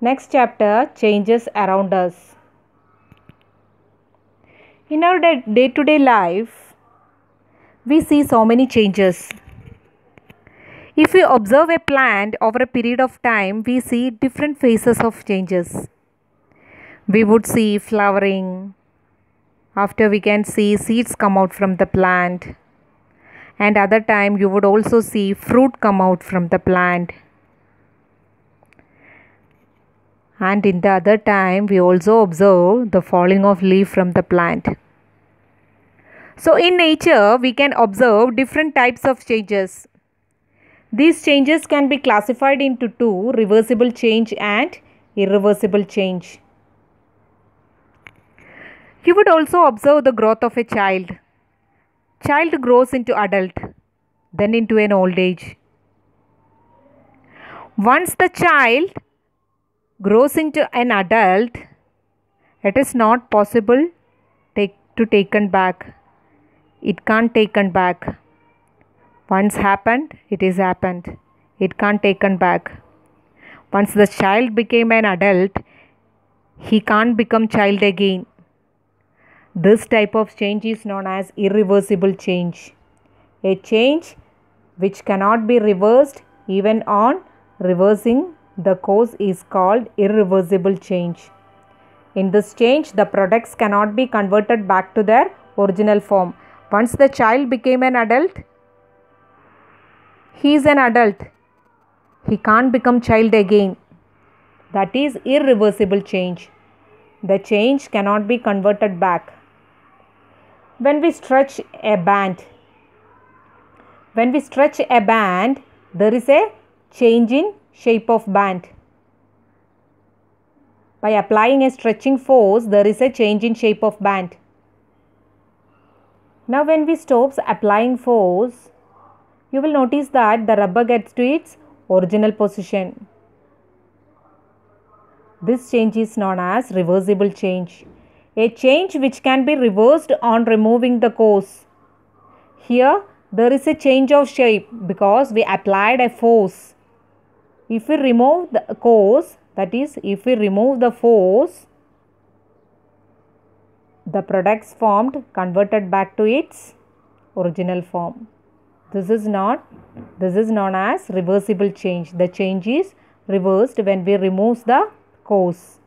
Next chapter, changes around us. In our day-to-day life, we see so many changes. If we observe a plant over a period of time, we see different phases of changes. We would see flowering. After we can see seeds come out from the plant. And other time you would also see fruit come out from the plant. And in the other time we also observe the falling of leaf from the plant. So in nature we can observe different types of changes. These changes can be classified into two: reversible change and irreversible change. You would also observe the growth of a child. Child grows into adult, then into an old age. Once the child grows into an adult, it is not possible to taken back. It can't taken back. Once happened, it is happened. It can't taken back. Once the child became an adult, he can't become child again. This type of change is known as irreversible change. A change which cannot be reversed even on reversing the course is called irreversible change. In this change, the products cannot be converted back to their original form. Once the child became an adult, he is an adult. He can't become child again. That is irreversible change. The change cannot be converted back. When we stretch a band, there is a change in shape of band. By applying a stretching force, there is a change in shape of band. Now when we stop applying force, you will notice that the rubber gets to its original position. This change is known as reversible change. A change which can be reversed on removing the course. Here there is a change of shape because we applied a force. If we remove the course, that is, if we remove the force, the products formed converted back to its original form. This is known as reversible change. The change is reversed when we remove the course.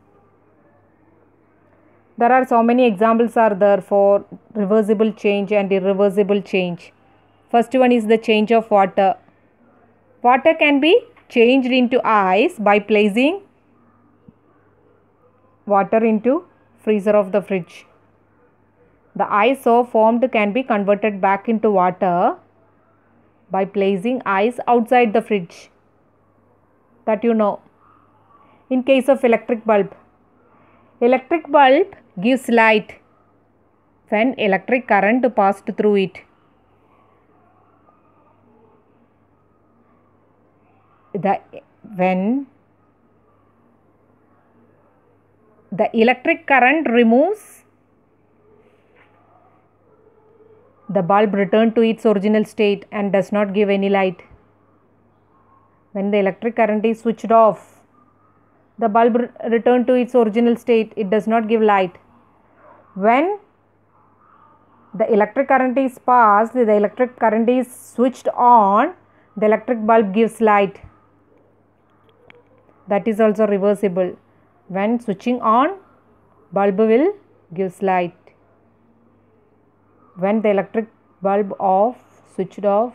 There are so many examples are there for reversible change and irreversible change. First one is the change of water. Water can be changed into ice by placing water into freezer of the fridge. The ice so formed can be converted back into water by placing ice outside the fridge. That you know. In case of electric bulb gives light when electric current passed through it. When the electric current removes, the bulb returns to its original state and does not give any light. When the electric current is switched off, the bulb returns to its original state. It does not give light. When the electric current is passed, the electric current is switched on, the electric bulb gives light. That is also reversible. When switching on, bulb will gives light. When the electric bulb switched off,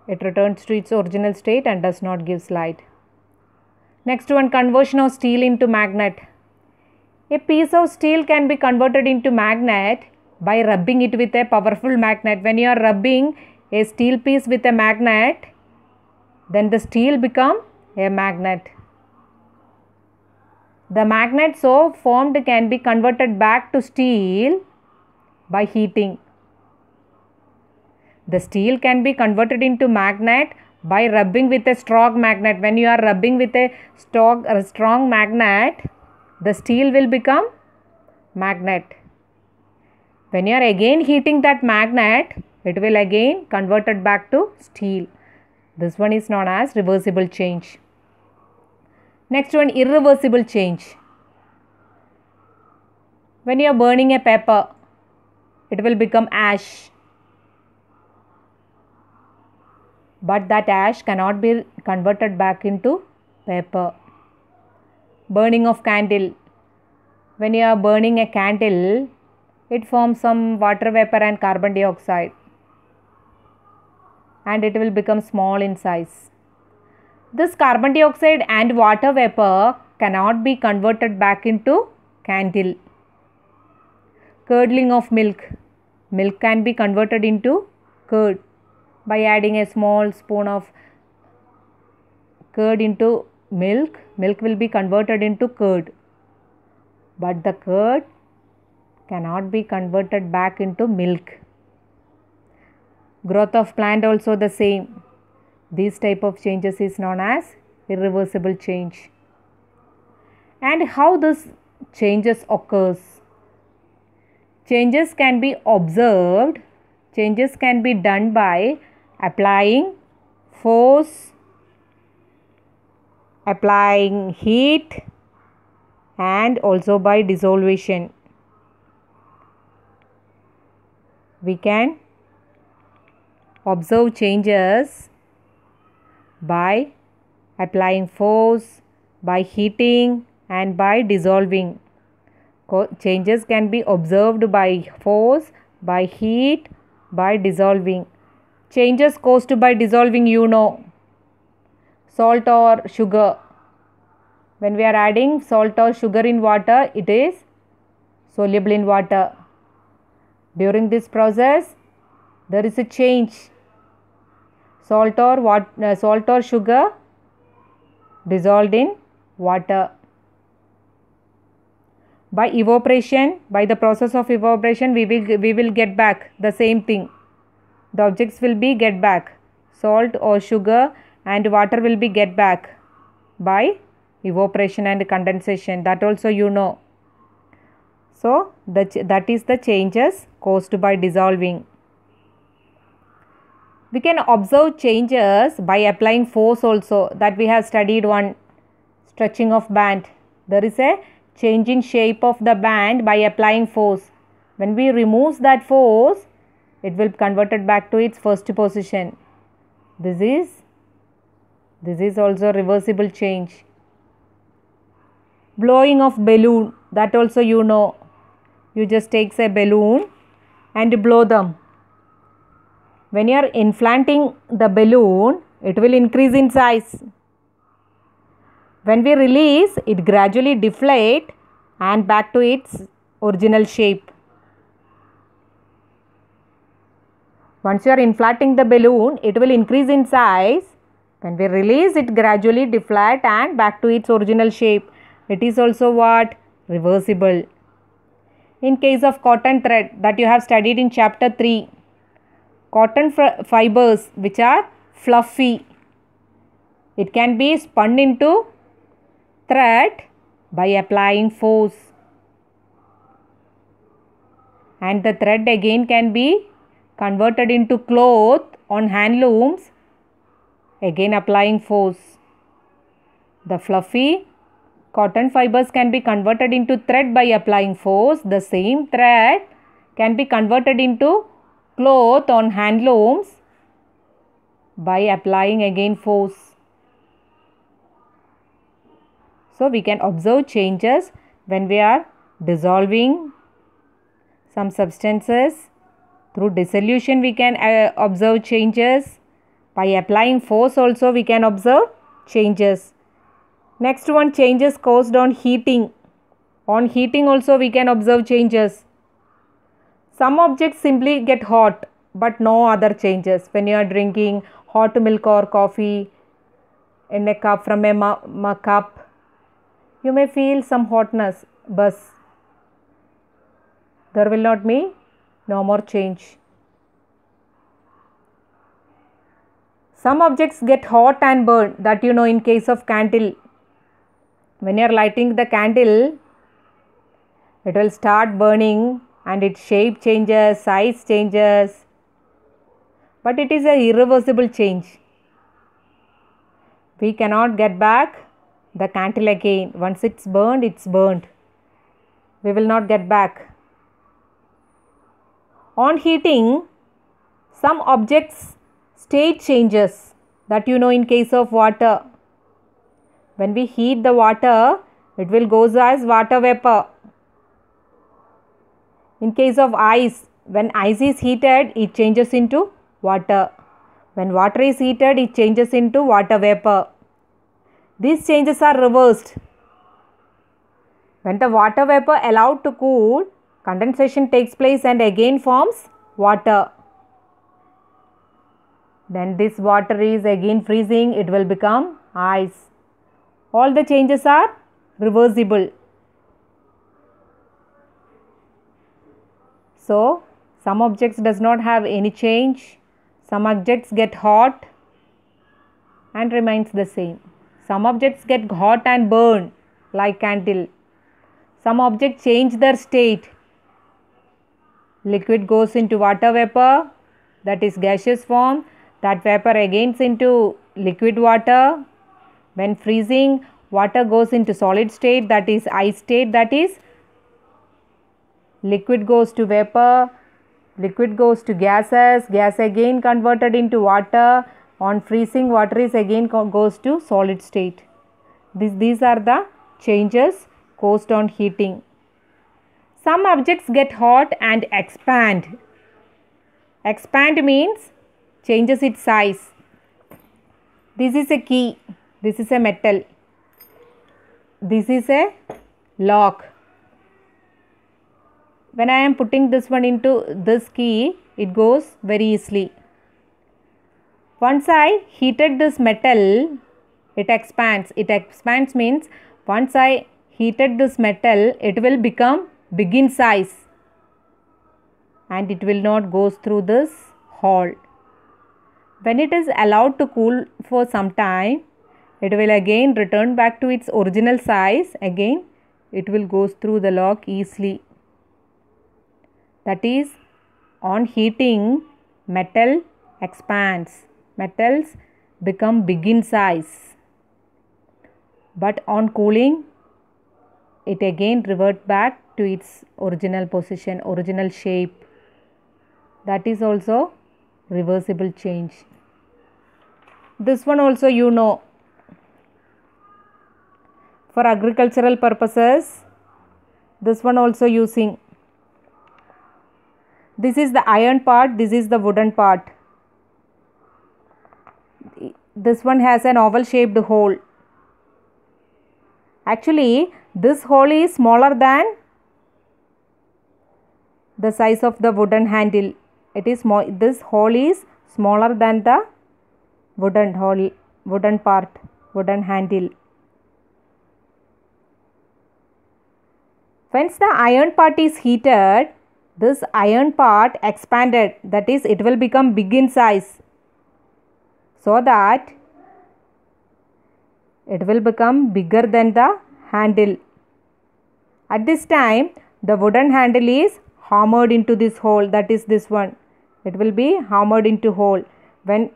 it returns to its original state and does not give light. Next one, conversion of steel into magnet. A piece of steel can be converted into magnet by rubbing it with a powerful magnet. When you are rubbing a steel piece with a magnet, then the steel become a magnet. The magnet so formed can be converted back to steel by heating. The steel can be converted into magnet by rubbing with a strong magnet. When you are rubbing with a strong magnet, the steel will become magnet. When you are again heating that magnet, it will again converted back to steel. This one is known as reversible change. Next one, irreversible change. When you are burning a paper, it will become ash. But that ash cannot be converted back into paper. Burning of candle. When you are burning a candle, it forms some water vapor and carbon dioxide, and it will become small in size. This carbon dioxide and water vapor cannot be converted back into candle. Curdling of milk. Milk can be converted into curd by adding a small spoon of curd into milk. Milk will be converted into curd. But the curd cannot be converted back into milk. Growth of plant also the same. These type of changes is known as irreversible change. And how this changes occurs? Changes can be observed. Changes can be done by applying force, applying heat, and also by dissolution. We can observe changes by applying force, by heating, and by dissolving. Changes can be observed by force, by heat, by dissolving. Changes caused by dissolving, salt or sugar. When we are adding salt or sugar in water, it is soluble in water. During this process, there is a change. Salt or sugar dissolved in water. By evaporation, by the process of evaporation, we will get back the same thing. The objects will be get back. Salt or sugar and water will be get back by evaporation and condensation. That also So that is the changes caused by dissolving. We can observe changes by applying force also, that we have studied one. Stretching of band. There is a change in shape of the band by applying force. When we remove that force, it will be converted back to its first position. This is also reversible change. Blowing of balloon, that also You just take a balloon and blow them. When you are inflating the balloon, it will increase in size. When we release, it gradually deflate and back to its original shape. Once you are inflating the balloon, it will increase in size. When we release, it gradually deflate and back to its original shape. It is also what? Reversible. In case of cotton thread that you have studied in chapter 3, cotton fibers which are fluffy, it can be spun into thread by applying force, and the thread again can be converted into cloth on handlooms, again applying force. The fluffy cotton fibers can be converted into thread by applying force. The same thread can be converted into cloth on handlooms by applying again force. So we can observe changes when we are dissolving some substances. Through dissolution we can observe changes. By applying force also we can observe changes. Next one, changes caused on heating. On heating also we can observe changes. Some objects simply get hot but no other changes. When you are drinking hot milk or coffee in a cup from a cup, you may feel some hotness, but there will not be no more change. Some objects get hot and burn, that in case of candle. When you are lighting the candle, it will start burning and its shape changes, size changes, but it is an irreversible change. We cannot get back the candle again. Once it's burned, it's burned. We will not get back. On heating, some objects state changes, that you know in case of water. When we heat the water, it will go as water vapor. In case of ice, when ice is heated, it changes into water. When water is heated, it changes into water vapor. These changes are reversed. When the water vapor allowed to cool, condensation takes place and again forms water. Then this water is again freezing, it will become ice. All the changes are reversible. So, some objects does not have any change. Some objects get hot and remains the same. Some objects get hot and burn like candle. Some objects change their state. Liquid goes into water vapor, that is gaseous form. That vapor again into liquid water. When freezing, water goes into solid state, that is ice state, that is liquid goes to vapor, liquid goes to gases, gas again converted into water. On freezing, water is again goes to solid state. These are the changes caused on heating. Some objects get hot and expand. Expand means changes its size. This is a key. This is a metal. This is a lock. When I am putting this one into this key, it goes very easily. Once I heated this metal, it expands. It expands means once I heated this metal, it will become big in size and it will not go through this hole. When it is allowed to cool for some time, it will again return back to its original size. Again, it will go through the lock easily. That is, on heating, metal expands. Metals become big in size. But on cooling, it again revert back to its original position, original shape. That is also reversible change. This one also you know. For agricultural purposes, this one also using. This is the iron part, this is the wooden part. This one has an oval shaped hole. Actually, this hole is smaller than the size of the wooden handle. It is small. This hole is smaller than the wooden hole, wooden part, wooden handle. Once the iron part is heated, this iron part expanded, that is, it will become big in size, so that it will become bigger than the handle. At this time, the wooden handle is hammered into this hole, that is this one. It will be hammered into hole. When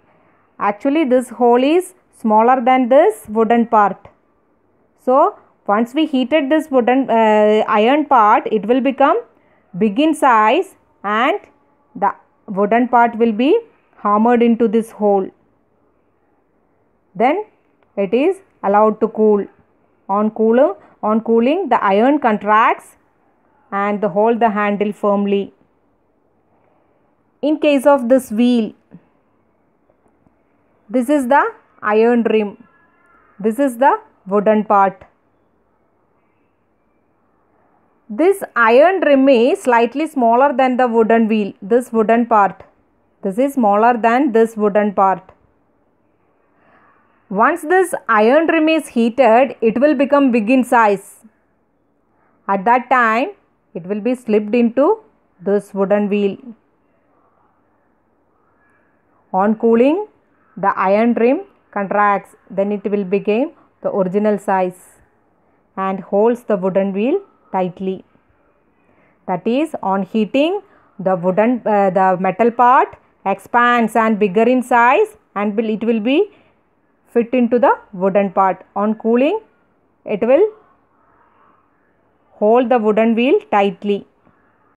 actually this hole is smaller than this wooden part. So, once we heated this wooden iron part, it will become big in size and the wooden part will be hammered into this hole. Then it is allowed to cool. On cooling, the iron contracts and hold the handle firmly. In case of this wheel, this is the iron rim. This is the wooden part. This iron rim is slightly smaller than the wooden wheel, this wooden part. This is smaller than this wooden part. Once this iron rim is heated, it will become big in size. At that time, it will be slipped into this wooden wheel. On cooling, the iron rim contracts, then it will become the original size and holds the wooden wheel tightly. That is, on heating, the metal part expands and bigger in size and it will be fit into the wooden part. On cooling, it will hold the wooden wheel tightly.